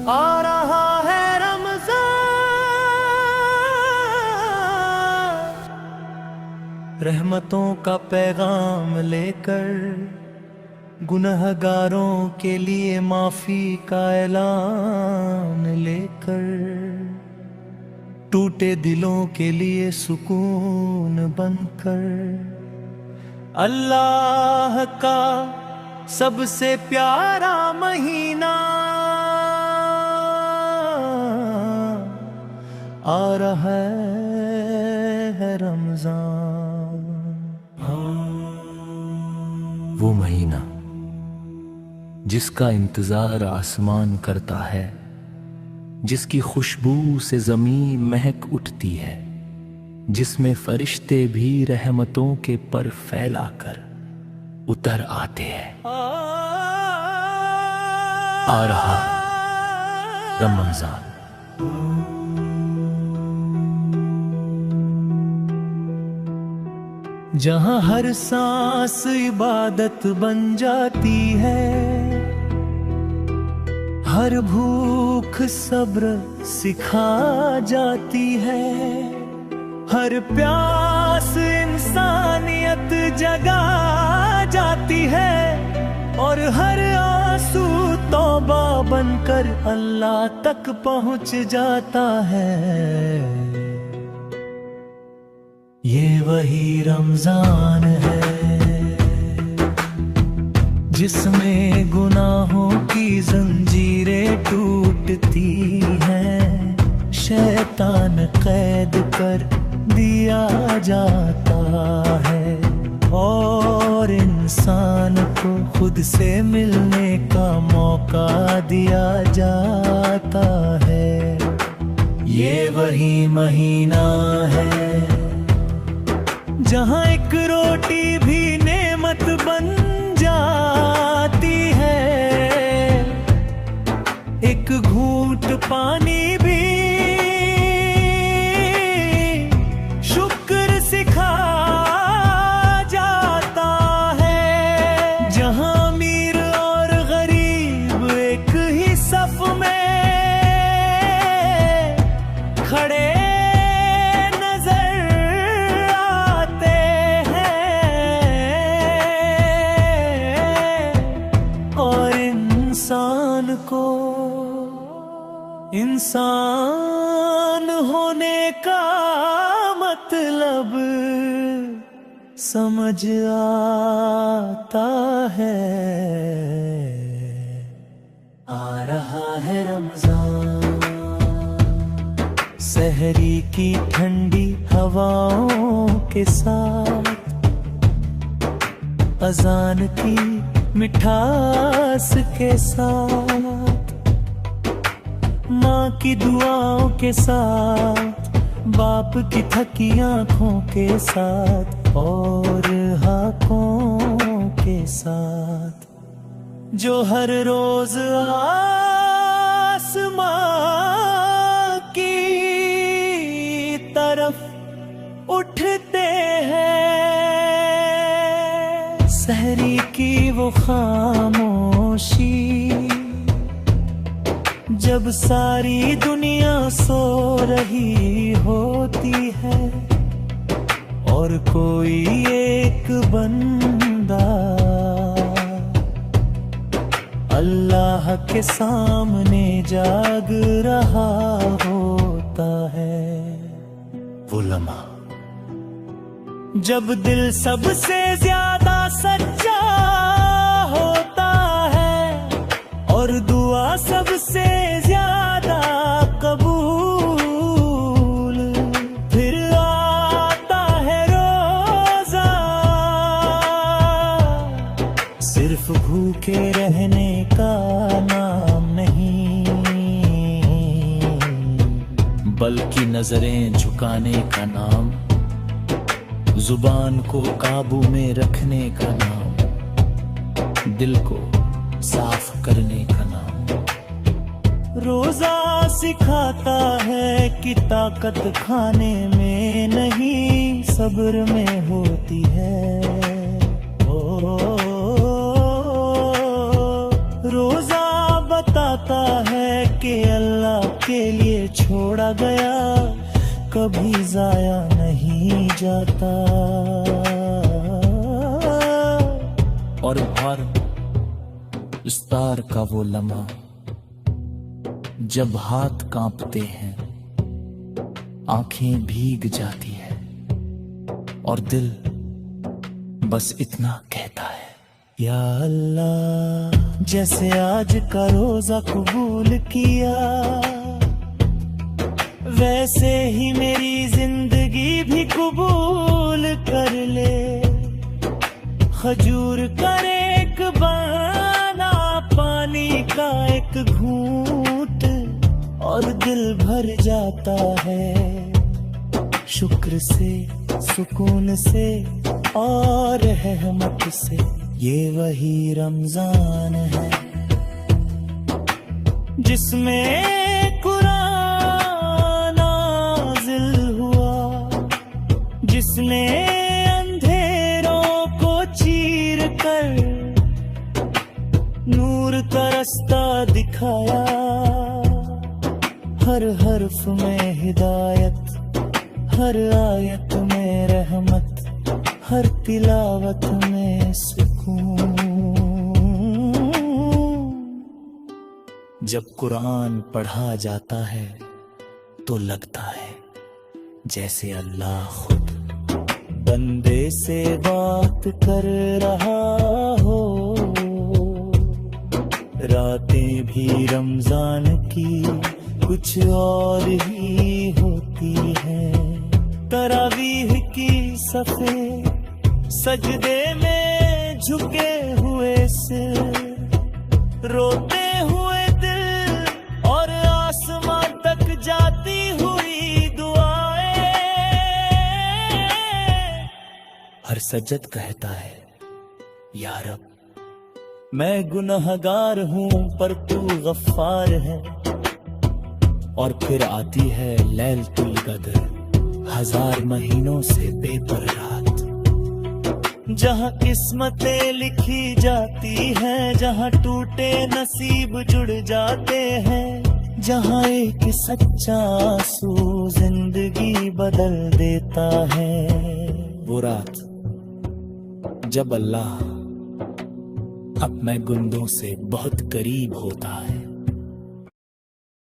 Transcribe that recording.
आ रहा है रमजान, रहमतों का पैगाम लेकर, गुनहगारों के लिए माफी का ऐलान लेकर, टूटे दिलों के लिए सुकून बनकर, अल्लाह का सबसे प्यारा महीना आ रहा है रमजान। वो महीना जिसका इंतजार आसमान करता है, जिसकी खुशबू से ज़मीन महक उठती है, जिसमें फरिश्ते भी रहमतों के पर फैलाकर उतर आते हैं। आ रहा रमजान। जहां हर सांस इबादत बन जाती है, हर भूख सब्र सिखा जाती है, हर प्यास इंसानियत जगा जाती है, और हर आंसू तौबा बनकर अल्लाह तक पहुंच जाता है। ये वही रमजान है जिसमें गुनाहों की जंजीरें टूटती हैं, शैतान कैद कर दिया जाता है, और इंसान को खुद से मिलने का मौका दिया जाता है। ये वही महीना है जहां एक रोटी भी नेमत बन जाती है, एक घूंट पानी भी शुक्र सिखा जाता है, जहां अमीर और गरीब एक ही सफ में खड़े इंसान होने का मतलब समझ आता है। आ रहा है रमजान, सहरी की ठंडी हवाओं के साथ, अजान की मिठास के साथ, माँ की दुआओं के साथ, बाप की थकी आंखों के साथ, और हाथों के साथ, जो हर रोज आसमां की तरफ उठते हैं। सहरी की वो खामोशी जब सारी दुनिया सो रही होती है, और कोई एक बंदा अल्लाह के सामने जाग रहा होता है। वो लम्हा जब दिल सबसे ज्यादा सच्चा होता है, और दुआ सबसे ज्यादा कबूल, फिर आता है रोजा सिर्फ भूखे रहने का नाम नहीं, बल्कि नजरें झुकाने का नाम, जुबान को काबू में रखने का नाम, दिल को साफ करने का नाम। रोजा सिखाता है कि ताकत खाने में नहीं, सब्र में होती है। रोजा बताता है कि के अल्लाह के लिए छोड़ा गया कभी जाया नहीं जाता। और हर इफ्तार का वो लम्हा जब हाथ कांपते हैं, आंखें भीग जाती है और दिल बस इतना कहता है, या अल्लाह जैसे आज का रोजा कबूल किया, वैसे ही मेरी जिंदगी भी कबूल कर ले। खजूर का एक बाना, पानी का एक घूंट और दिल भर जाता है शुक्र से, सुकून से और रहमत से। ये वही रमजान है जिसमें कुरान नाज़िल हुआ, जिसने अंधेरों को चीर कर नूर का रास्ता दिखाया। हर हर्फ में हिदायत, हर आयत में रहमत, हर तिलावत में सुकून। जब कुरान पढ़ा जाता है तो लगता है जैसे अल्लाह खुद बंदे से बात कर रहा हो। रातें भी रमजान की कुछ और ही होती है। तरावीह की सफे सजदे में झुके हुए सिर, रोते हुए दिल और आसमान तक जाती हुई दुआएं। हर सज्जद कहता है, या रब मैं गुनहगार हूँ पर तू गफ्फार है। और फिर आती है लैलतुल कद्र, 1000 महीनों से बेपर रात, जहाँ किस्मतें लिखी जाती हैं, जहाँ टूटे नसीब जुड़ जाते हैं, जहाँ एक सच्चा आंसू जिंदगी बदल देता है। वो रात जब अल्लाह अपने गुंदों से बहुत करीब होता है।